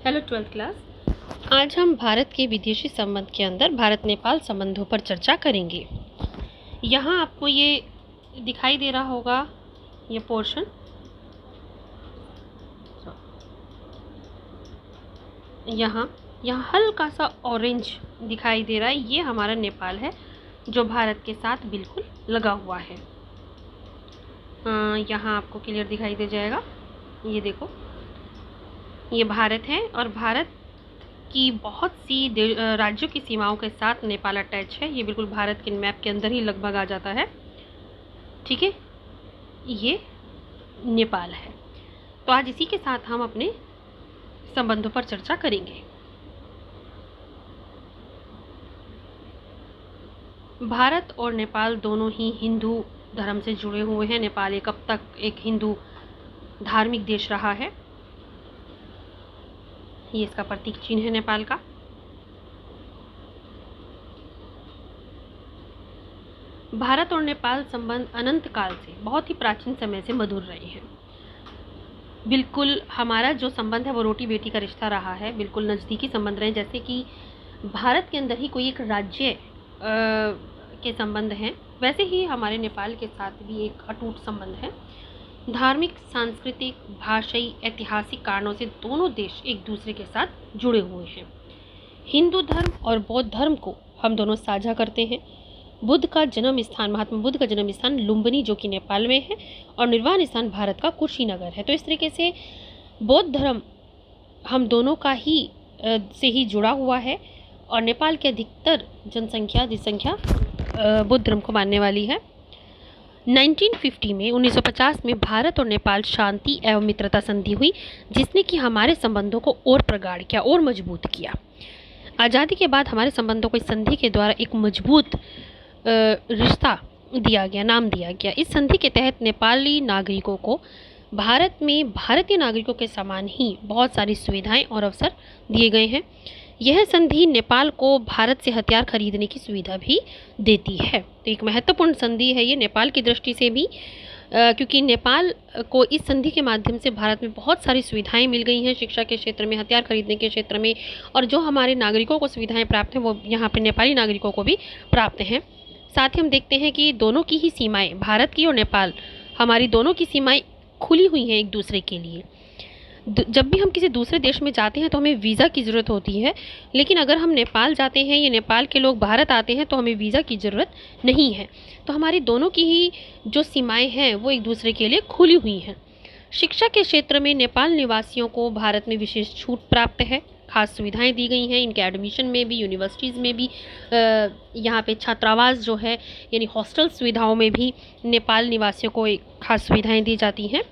Hello 12th class. आज हम भारत के विदेशी संबंध के अंदर भारत नेपाल संबंधों पर चर्चा करेंगे। यहाँ आपको ये दिखाई दे रहा होगा ये पोर्शन, यहाँ हल्का सा ऑरेंज दिखाई दे रहा है। ये हमारा नेपाल है जो भारत के साथ बिल्कुल लगा हुआ है। यहाँ आपको क्लियर दिखाई दे जाएगा। ये देखो, ये भारत है और भारत की बहुत सी राज्यों की सीमाओं के साथ नेपाल अटैच है। ये बिल्कुल भारत के मैप के अंदर ही लगभग आ जाता है। ठीक है, ये नेपाल है। तो आज इसी के साथ हम अपने संबंधों पर चर्चा करेंगे। भारत और नेपाल दोनों ही हिंदू धर्म से जुड़े हुए हैं। नेपाल एक अब तक एक हिंदू धार्मिक देश रहा है। ये इसका प्रतीक चिन्ह है नेपाल का। भारत और नेपाल संबंध अनंत काल से, बहुत ही प्राचीन समय से मधुर रहे हैं। बिल्कुल हमारा जो संबंध है वो रोटी बेटी का रिश्ता रहा है। बिल्कुल नज़दीकी संबंध रहे, जैसे कि भारत के अंदर ही कोई एक राज्य के संबंध हैं, वैसे ही हमारे नेपाल के साथ भी एक अटूट संबंध है। धार्मिक, सांस्कृतिक, भाषाई, ऐतिहासिक कारणों से दोनों देश एक दूसरे के साथ जुड़े हुए हैं। हिंदू धर्म और बौद्ध धर्म को हम दोनों साझा करते हैं। बुद्ध का जन्म स्थान, महात्मा बुद्ध का जन्म स्थान लुम्बिनी जो कि नेपाल में है, और निर्वाण स्थान भारत का कुशीनगर है। तो इस तरीके से बौद्ध धर्म हम दोनों का ही से ही जुड़ा हुआ है, और नेपाल की अधिकतर जनसंख्या बौद्ध धर्म को मानने वाली है। 1950 में भारत और नेपाल शांति एवं मित्रता संधि हुई, जिसने कि हमारे संबंधों को और प्रगाढ़ किया और मजबूत किया। आज़ादी के बाद हमारे संबंधों को इस संधि के द्वारा एक मजबूत रिश्ता दिया गया, नाम दिया गया। इस संधि के तहत नेपाली नागरिकों को भारत में भारतीय नागरिकों के समान ही बहुत सारी सुविधाएं और अवसर दिए गए हैं। यह संधि नेपाल को भारत से हथियार खरीदने की सुविधा भी देती है। तो एक महत्वपूर्ण संधि है ये नेपाल की दृष्टि से भी, क्योंकि नेपाल को इस संधि के माध्यम से भारत में बहुत सारी सुविधाएं मिल गई हैं, शिक्षा के क्षेत्र में, हथियार खरीदने के क्षेत्र में, और जो हमारे नागरिकों को सुविधाएं प्राप्त हैं वो यहाँ पे नेपाली नागरिकों को भी प्राप्त हैं। साथ ही हम देखते हैं कि दोनों की ही सीमाएं, भारत की और नेपाल, हमारी दोनों की सीमाएं खुली हुई हैं एक दूसरे के लिए। जब भी हम किसी दूसरे देश में जाते हैं तो हमें वीज़ा की ज़रूरत होती है, लेकिन अगर हम नेपाल जाते हैं या नेपाल के लोग भारत आते हैं तो हमें वीज़ा की ज़रूरत नहीं है। तो हमारी दोनों की ही जो सीमाएं हैं वो एक दूसरे के लिए खुली हुई हैं। शिक्षा के क्षेत्र में नेपाल निवासियों को भारत में विशेष छूट प्राप्त है, खास सुविधाएं दी गई हैं। इनके एडमिशन में भी, यूनिवर्सिटीज़ में भी, यहाँ पे छात्रावास जो है यानी हॉस्टल सुविधाओं में भी नेपाल निवासियों को एक खास सुविधाएं दी जाती हैं।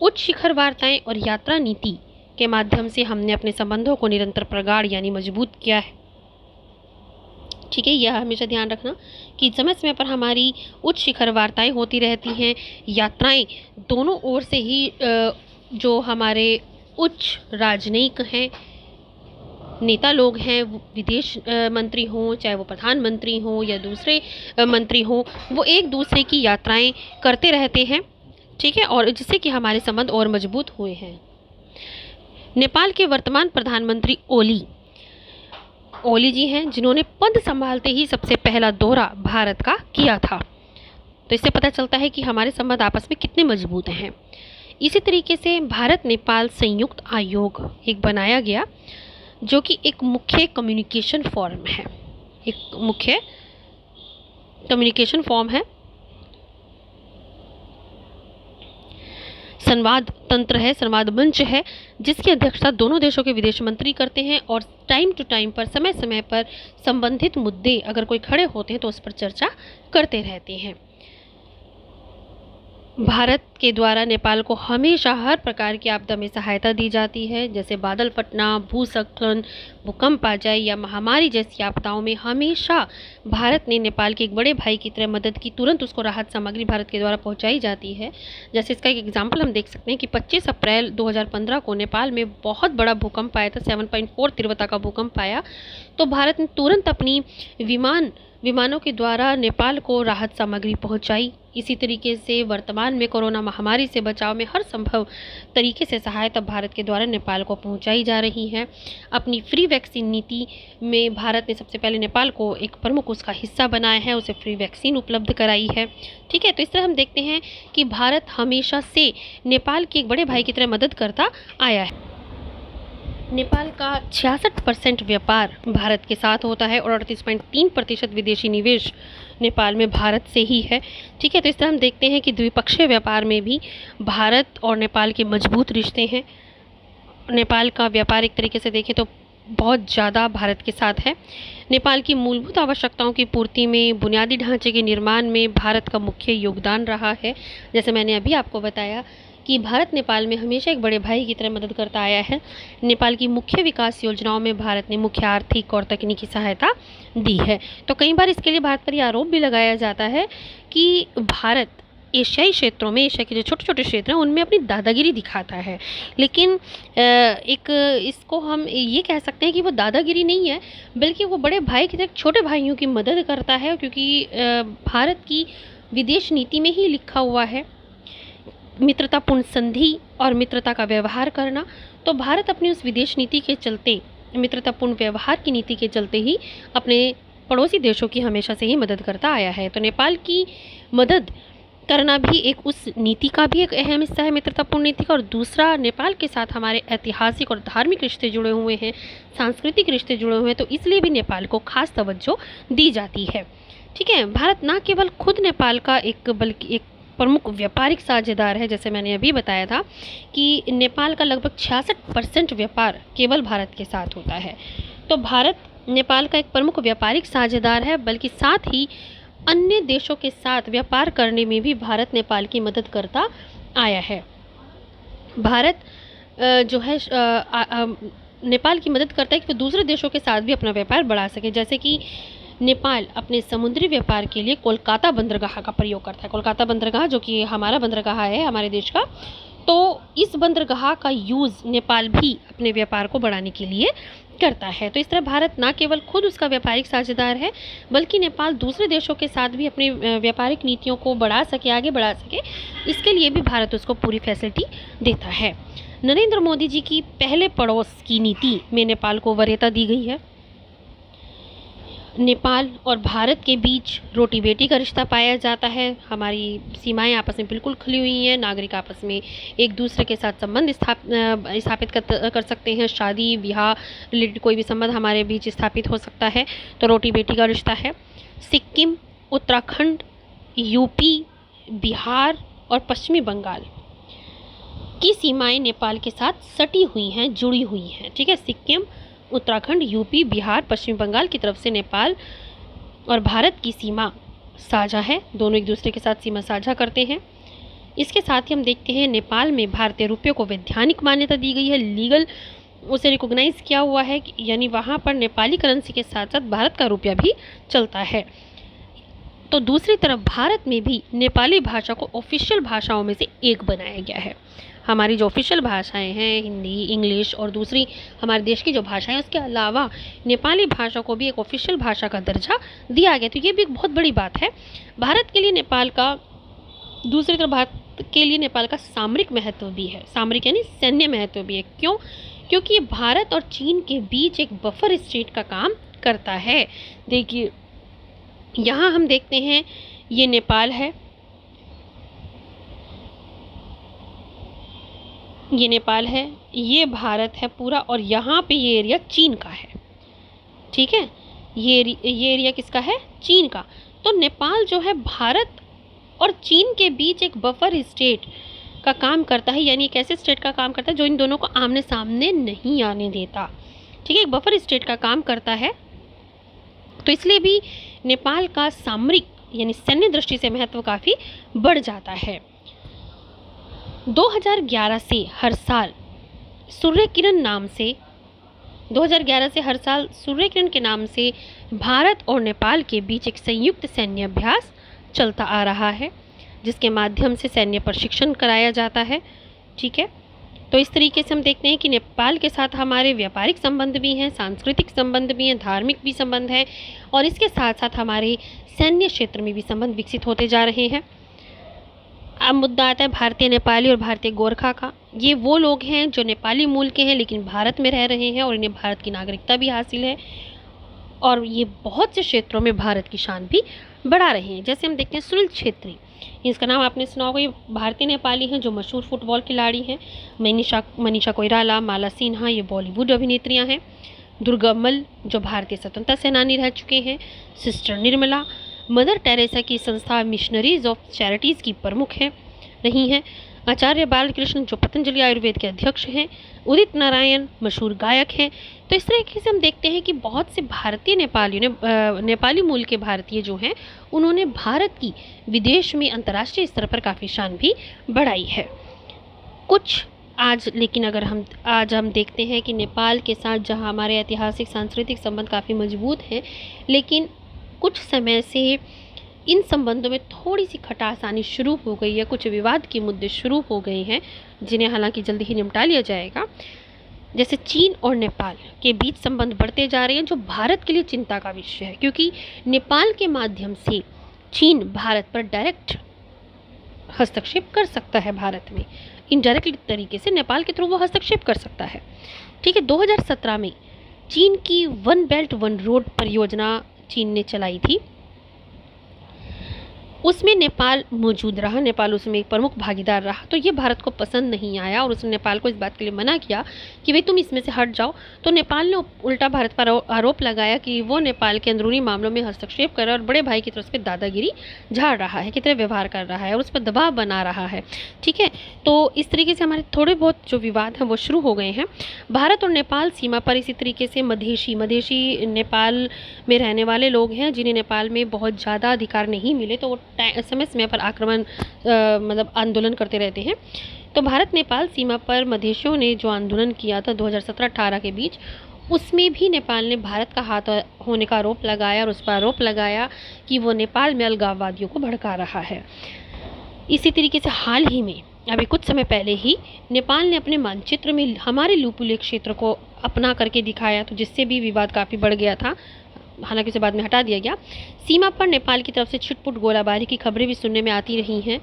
उच्च शिखर वार्ताएं और यात्रा नीति के माध्यम से हमने अपने संबंधों को निरंतर प्रगाढ़ यानी मजबूत किया है। ठीक है, यह हमेशा ध्यान रखना कि समय समय पर हमारी उच्च शिखर वार्ताएं होती रहती हैं। यात्राएं दोनों ओर से ही जो हमारे उच्च राजनयिक हैं, नेता लोग हैं, विदेश मंत्री हों, चाहे वो प्रधानमंत्री हों या दूसरे मंत्री हों, वो एक दूसरे की यात्राएं करते रहते हैं। ठीक है, और जिससे कि हमारे संबंध और मजबूत हुए हैं। नेपाल के वर्तमान प्रधानमंत्री ओली जी हैं, जिन्होंने पद संभालते ही सबसे पहला दौरा भारत का किया था। तो इससे पता चलता है कि हमारे संबंध आपस में कितने मजबूत हैं। इसी तरीके से भारत नेपाल संयुक्त आयोग एक बनाया गया, जो कि एक मुख्य कम्युनिकेशन फॉर्म है, एक मुख्य कम्युनिकेशन फॉर्म है, संवाद तंत्र है, संवाद मंच है, जिसकी अध्यक्षता दोनों देशों के विदेश मंत्री करते हैं, और टाइम टू टाइम पर, समय समय पर संबंधित मुद्दे अगर कोई खड़े होते हैं तो उस पर चर्चा करते रहते हैं। भारत के द्वारा नेपाल को हमेशा हर प्रकार की आपदा में सहायता दी जाती है, जैसे बादल फटना, भूस्खलन, भूकंप आ जाए या महामारी जैसी आपदाओं में हमेशा भारत ने नेपाल के एक बड़े भाई की तरह मदद की। तुरंत उसको राहत सामग्री भारत के द्वारा पहुंचाई जाती है। जैसे इसका एक एग्जाम्पल हम देख सकते हैं कि 25 अप्रैल 2015 को नेपाल में बहुत बड़ा भूकंप आया था, 7.4 तीव्रता का भूकंप आया। तो भारत ने तुरंत अपनी विमानों के द्वारा नेपाल को राहत सामग्री पहुंचाई। इसी तरीके से वर्तमान में कोरोना महामारी से बचाव में हर संभव तरीके से सहायता भारत के द्वारा नेपाल को पहुंचाई जा रही है। अपनी फ्री वैक्सीन नीति में भारत ने सबसे पहले नेपाल को एक प्रमुख उसका हिस्सा बनाया है, उसे फ्री वैक्सीन उपलब्ध कराई है। ठीक है, तो इस तरह हम देखते हैं कि भारत हमेशा से नेपाल के एक बड़े भाई की तरह मदद करता आया है। नेपाल का 66% व्यापार भारत के साथ होता है और 38.3% विदेशी निवेश नेपाल में भारत से ही है। ठीक है, तो इस तरह हम देखते हैं कि द्विपक्षीय व्यापार में भी भारत और नेपाल के मजबूत रिश्ते हैं। नेपाल का व्यापार एक तरीके से देखें तो बहुत ज़्यादा भारत के साथ है। नेपाल की मूलभूत आवश्यकताओं की पूर्ति में, बुनियादी ढांचे के निर्माण में भारत का मुख्य योगदान रहा है। जैसे मैंने अभी आपको बताया कि भारत नेपाल में हमेशा एक बड़े भाई की तरह मदद करता आया है। नेपाल की मुख्य विकास योजनाओं में भारत ने मुख्य आर्थिक और तकनीकी सहायता दी है। तो कई बार इसके लिए भारत पर यह आरोप भी लगाया जाता है कि भारत एशियाई क्षेत्रों में, एशिया के जो छोटे छोटे क्षेत्र हैं उनमें अपनी दादागिरी दिखाता है। लेकिन एक इसको हम ये कह सकते हैं कि वो दादागिरी नहीं है, बल्कि वो बड़े भाई की तरह छोटे भाइयों की मदद करता है, क्योंकि भारत की विदेश नीति में ही लिखा हुआ है मित्रतापूर्ण संधि और मित्रता का व्यवहार करना। तो भारत अपनी उस विदेश नीति के चलते, मित्रतापूर्ण व्यवहार की नीति के चलते ही अपने पड़ोसी देशों की हमेशा से ही मदद करता आया है। तो नेपाल की मदद करना भी एक उस नीति का भी एक अहम हिस्सा है, मित्रतापूर्ण नीति का। और दूसरा, नेपाल के साथ हमारे ऐतिहासिक और धार्मिक रिश्ते जुड़े हुए हैं, सांस्कृतिक रिश्ते जुड़े हुए हैं, तो इसलिए भी नेपाल को खास तवज्जो दी जाती है। ठीक है, भारत न केवल खुद नेपाल का बल्कि एक प्रमुख व्यापारिक साझेदार है। जैसे मैंने अभी बताया था कि नेपाल का लगभग 66% व्यापार केवल भारत के साथ होता है। तो भारत नेपाल का एक प्रमुख व्यापारिक साझेदार है, बल्कि साथ ही अन्य देशों के साथ व्यापार करने में भी भारत नेपाल की मदद करता आया है। भारत जो है नेपाल की मदद करता है कि वो दूसरे देशों के साथ भी अपना व्यापार बढ़ा सके। जैसे कि नेपाल अपने समुद्री व्यापार के लिए कोलकाता बंदरगाह का प्रयोग करता है। कोलकाता बंदरगाह जो कि हमारा बंदरगाह है, हमारे देश का, तो इस बंदरगाह का यूज़ नेपाल भी अपने व्यापार को बढ़ाने के लिए करता है। तो इस तरह भारत न केवल खुद उसका व्यापारिक साझेदार है, बल्कि नेपाल दूसरे देशों के साथ भी अपनी व्यापारिक नीतियों को बढ़ा सके, आगे बढ़ा सके, इसके लिए भी भारत उसको पूरी फैसिलिटी देता है। नरेंद्र मोदी जी की पहले पड़ोस की नीति में नेपाल को वरीयता दी गई है। नेपाल और भारत के बीच रोटी बेटी का रिश्ता पाया जाता है। हमारी सीमाएं आपस में बिल्कुल खुली हुई हैं। नागरिक आपस में एक दूसरे के साथ संबंध स्थापित कर सकते हैं। शादी ब्याह रिलेटेड कोई भी संबंध हमारे बीच स्थापित हो सकता है। तो रोटी बेटी का रिश्ता है। सिक्किम, उत्तराखंड, यूपी, बिहार और पश्चिमी बंगाल की सीमाएं नेपाल के साथ सटी हुई हैं, जुड़ी हुई हैं। ठीक है, सिक्किम, उत्तराखंड, यूपी, बिहार, पश्चिम बंगाल की तरफ से नेपाल और भारत की सीमा साझा है। दोनों एक दूसरे के साथ सीमा साझा करते हैं। इसके साथ ही हम देखते हैं नेपाल में भारतीय रुपये को वैधानिक मान्यता दी गई है, लीगल उसे रिकॉग्नाइज किया हुआ है, यानी वहाँ पर नेपाली करेंसी के साथ साथ भारत का रुपया भी चलता है। तो दूसरी तरफ भारत में भी नेपाली भाषा को ऑफिशियल भाषाओं में से एक बनाया गया है। हमारी जो ऑफिशियल भाषाएं हैं, हिंदी, इंग्लिश और दूसरी हमारे देश की जो भाषाएं, उसके अलावा नेपाली भाषा को भी एक ऑफिशियल भाषा का दर्जा दिया गया। तो ये भी एक बहुत बड़ी बात है भारत के लिए। नेपाल का दूसरी तरफ भारत के लिए नेपाल का सामरिक महत्व भी है, सामरिक यानी सैन्य महत्व भी है। क्यों? क्योंकि ये भारत और चीन के बीच एक बफर स्टेट का काम करता है। देखिए यहाँ हम देखते हैं, ये नेपाल है, ये नेपाल है, ये भारत है पूरा, और यहाँ पे ये एरिया चीन का है। ठीक है, ये एरिया किसका है? चीन का। तो नेपाल जो है भारत और चीन के बीच एक बफर स्टेट का काम करता है, यानी एक ऐसे स्टेट का काम करता है जो इन दोनों को आमने सामने नहीं आने देता। ठीक है, एक बफर स्टेट का काम करता है। तो इसलिए भी नेपाल का सामरिक यानी सैन्य दृष्टि से महत्व काफ़ी बढ़ जाता है। 2011 से हर साल सूर्य किरण के नाम से भारत और नेपाल के बीच एक संयुक्त सैन्य अभ्यास चलता आ रहा है, जिसके माध्यम से सैन्य प्रशिक्षण कराया जाता है। ठीक है, तो इस तरीके से हम देखते हैं कि नेपाल के साथ हमारे व्यापारिक संबंध भी हैं, सांस्कृतिक संबंध भी हैं, धार्मिक भी संबंध है और इसके साथ साथ हमारे सैन्य क्षेत्र में भी संबंध विकसित होते जा रहे हैं। अब मुद्दा आता है भारतीय नेपाली और भारतीय गोरखा का। ये वो लोग हैं जो नेपाली मूल के हैं लेकिन भारत में रह रहे हैं और इन्हें भारत की नागरिकता भी हासिल है और ये बहुत से क्षेत्रों में भारत की शान भी बढ़ा रहे हैं। जैसे हम देखते हैं सुनील छेत्री, इसका नाम आपने सुना होगा। ये भारतीय नेपाली हैं जो मशहूर फुटबॉल खिलाड़ी हैं। मनीषा कोइराला, माला सिन्हा ये बॉलीवुड अभिनेत्रियां हैं। दुर्गमल जो भारतीय स्वतंत्रता सेनानी रह चुके हैं। सिस्टर निर्मला मदर टेरेसा की संस्था मिशनरीज ऑफ चैरिटीज़ की प्रमुख है रही हैं। आचार्य बालकृष्ण जो पतंजलि आयुर्वेद के अध्यक्ष हैं। उदित नारायण मशहूर गायक हैं। तो इस तरीके से हम देखते हैं कि बहुत से भारतीय नेपालियों ने नेपाली मूल के भारतीय जो हैं उन्होंने भारत की विदेश में अंतर्राष्ट्रीय स्तर पर काफ़ी शान भी बढ़ाई है। कुछ आज लेकिन अगर हम देखते हैं कि नेपाल के साथ जहां हमारे ऐतिहासिक सांस्कृतिक संबंध काफ़ी मजबूत हैं, लेकिन कुछ समय से इन संबंधों में थोड़ी सी खटास आनी शुरू हो गई है। कुछ विवाद के मुद्दे शुरू हो गए हैं जिन्हें हालांकि जल्दी ही निपटा लिया जाएगा। जैसे चीन और नेपाल के बीच संबंध बढ़ते जा रहे हैं जो भारत के लिए चिंता का विषय है, क्योंकि नेपाल के माध्यम से चीन भारत पर डायरेक्ट हस्तक्षेप कर सकता है। भारत में इनडायरेक्ट तरीके से नेपाल के थ्रू वो हस्तक्षेप कर सकता है। ठीक है, 2017 में चीन की वन बेल्ट वन रोड परियोजना चीन ने चलाई थी, उसमें नेपाल मौजूद रहा। नेपाल उसमें एक प्रमुख भागीदार रहा। तो ये भारत को पसंद नहीं आया और उसने नेपाल को इस बात के लिए मना किया कि भाई तुम इसमें से हट जाओ। तो नेपाल ने उल्टा भारत पर आरोप लगाया कि वो नेपाल के अंदरूनी मामलों में हस्तक्षेप कर रहा है और बड़े भाई की तरफ से दादागिरी झाड़ रहा है, कितने व्यवहार कर रहा है और उस पर दबाव बना रहा है। ठीक है, तो इस तरीके से हमारे थोड़े बहुत जो विवाद हैं वो शुरू हो गए हैं। भारत और नेपाल सीमा पर इसी तरीके से मधेशी नेपाल में रहने वाले लोग हैं जिन्हें नेपाल में बहुत ज़्यादा अधिकार नहीं मिले, तो वो समय समय पर आक्रमण मतलब आंदोलन करते रहते हैं। तो भारत नेपाल सीमा पर मधेशियों ने जो आंदोलन किया था 2017-18 के बीच, उसमें भी नेपाल ने भारत का हाथ होने का आरोप लगाया और उस पर आरोप लगाया कि वो नेपाल में अलगाववादियों को भड़का रहा है। इसी तरीके से हाल ही में अभी कुछ समय पहले ही नेपाल ने अपने मानचित्र में हमारे लुपुलेख क्षेत्र को अपना करके दिखाया, तो जिससे भी विवाद काफ़ी बढ़ गया था, हालांकि उसे बाद में हटा दिया गया। सीमा पर नेपाल की तरफ से छिटपुट गोलाबारी की खबरें भी सुनने में आती रही हैं।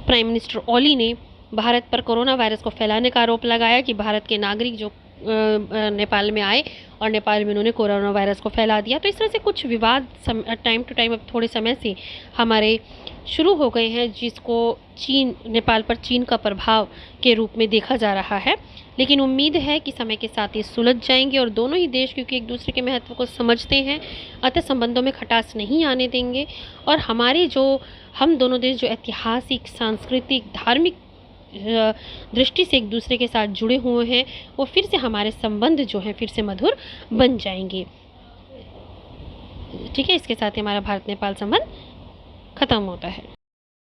प्राइम मिनिस्टर ओली ने भारत पर कोरोना वायरस को फैलाने का आरोप लगाया कि भारत के नागरिक जो नेपाल में आए और नेपाल में उन्होंने कोरोना वायरस को फैला दिया। तो इस तरह से कुछ विवाद टाइम टू टाइम अब थोड़े समय से हमारे शुरू हो गए हैं, जिसको नेपाल पर चीन का प्रभाव के रूप में देखा जा रहा है। लेकिन उम्मीद है कि समय के साथ ये सुलझ जाएंगे और दोनों ही देश क्योंकि एक दूसरे के महत्व को समझते हैं, अतः संबंधों में खटास नहीं आने देंगे और हम दोनों देश जो ऐतिहासिक, सांस्कृतिक, धार्मिक दृष्टि से एक दूसरे के साथ जुड़े हुए हैं, वो फिर से हमारे संबंध जो हैं फिर से मधुर बन जाएंगे। ठीक है, इसके साथ ही हमारा भारत नेपाल संबंध खत्म होता है।